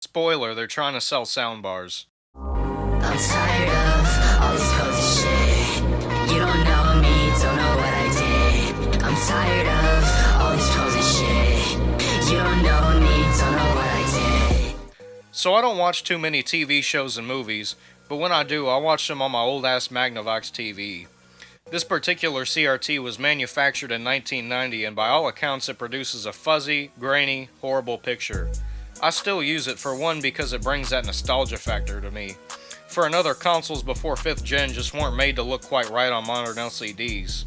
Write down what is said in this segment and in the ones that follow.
Spoiler, they're trying to sell soundbars. I'm tired of all this posy shit. You don't know me, don't know what I did. I'm tired of all this posy shit. You don't know me, don't know what I did. So I don't watch too many TV shows and movies, but when I do, I watch them on my old ass Magnavox TV. This particular CRT was manufactured in 1990, and by all accounts it produces a fuzzy, grainy, horrible picture. I still use it, for one, because it brings that nostalgia factor to me. For another, consoles before 5th gen just weren't made to look quite right on modern LCDs.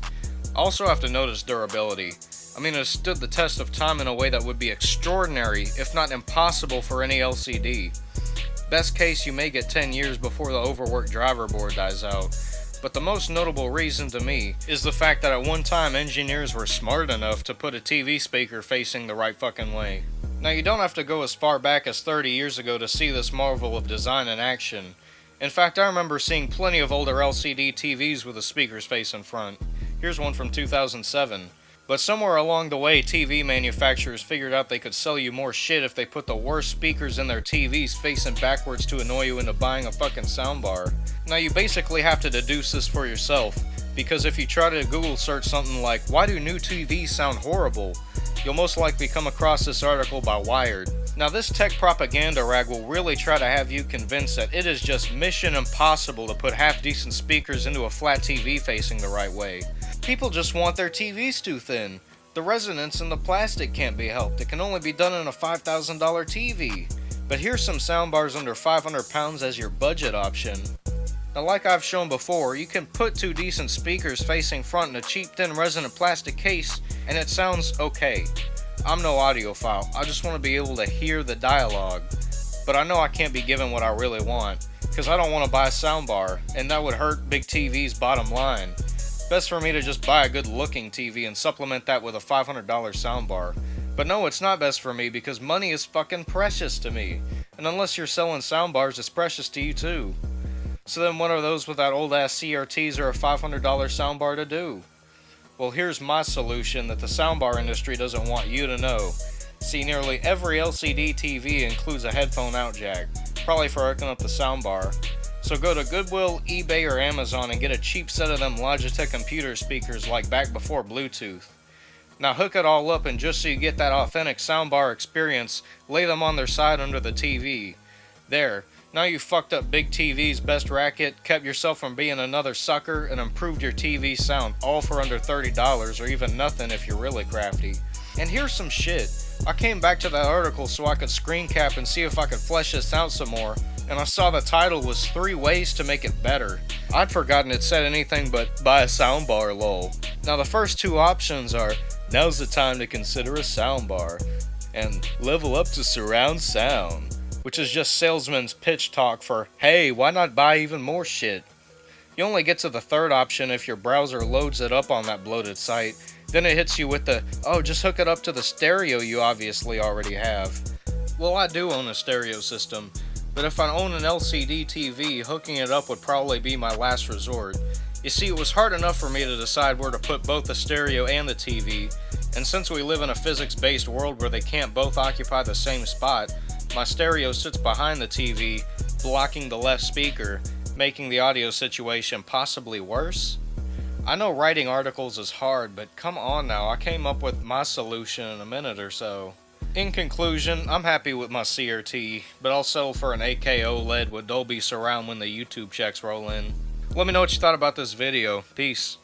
I also have to notice durability. I mean, it has stood the test of time in a way that would be extraordinary, if not impossible, for any LCD. Best case, you may get 10 years before the overworked driver board dies out. But the most notable reason to me is the fact that at one time engineers were smart enough to put a TV speaker facing the right fucking way. Now, you don't have to go as far back as 30 years ago to see this marvel of design in action. In fact, I remember seeing plenty of older LCD TVs with the speakers facing front. Here's one from 2007. But somewhere along the way, TV manufacturers figured out they could sell you more shit if they put the worst speakers in their TVs facing backwards to annoy you into buying a fucking soundbar. Now, you basically have to deduce this for yourself, because if you try to Google search something like, "Why do new TVs sound horrible?" you'll most likely come across this article by Wired. Now, this tech propaganda rag will really try to have you convinced that it is just mission impossible to put half-decent speakers into a flat TV facing the right way. People just want their TVs too thin. The resonance in the plastic can't be helped. It can only be done in a $5,000 TV. But here's some soundbars under 500 pounds as your budget option. Now, like I've shown before, you can put two decent speakers facing front in a cheap thin resonant plastic case, and it sounds okay. I'm no audiophile, I just want to be able to hear the dialogue. But I know I can't be given what I really want, because I don't want to buy a soundbar, and that would hurt Big TV's bottom line. Best for me to just buy a good looking TV and supplement that with a $500 soundbar. But no, it's not best for me, because money is fucking precious to me. And unless you're selling soundbars, it's precious to you too. So then what are those without old ass CRTs or a $500 soundbar to do? Well, here's my solution that the soundbar industry doesn't want you to know. See, nearly every LCD TV includes a headphone out jack, probably for hooking up the soundbar. So go to Goodwill, eBay, or Amazon and get a cheap set of them Logitech computer speakers like back before Bluetooth. Now hook it all up, and just so you get that authentic soundbar experience, lay them on their side under the TV. There. Now you fucked up Big TV's best racket, kept yourself from being another sucker, and improved your TV sound, all for under $30, or even nothing if you're really crafty. And here's some shit. I came back to that article so I could screen cap and see if I could flesh this out some more, and I saw the title was 3 ways to make it better. I'd forgotten it said anything but buy a soundbar lol. Now the first two options are, now's the time to consider a soundbar, and level up to surround sound, which is just salesman's pitch talk for, hey, why not buy even more shit? You only get to the third option if your browser loads it up on that bloated site. Then it hits you with the, oh, just hook it up to the stereo you obviously already have. Well, I do own a stereo system, but if I own an LCD TV, hooking it up would probably be my last resort. You see, it was hard enough for me to decide where to put both the stereo and the TV, and since we live in a physics-based world where they can't both occupy the same spot, my stereo sits behind the TV, blocking the left speaker, making the audio situation possibly worse. I know writing articles is hard, but come on now, I came up with my solution in a minute or so. In conclusion, I'm happy with my CRT, but I'll settle for an 8K OLED with Dolby Surround when the YouTube checks roll in. Let me know what you thought about this video. Peace.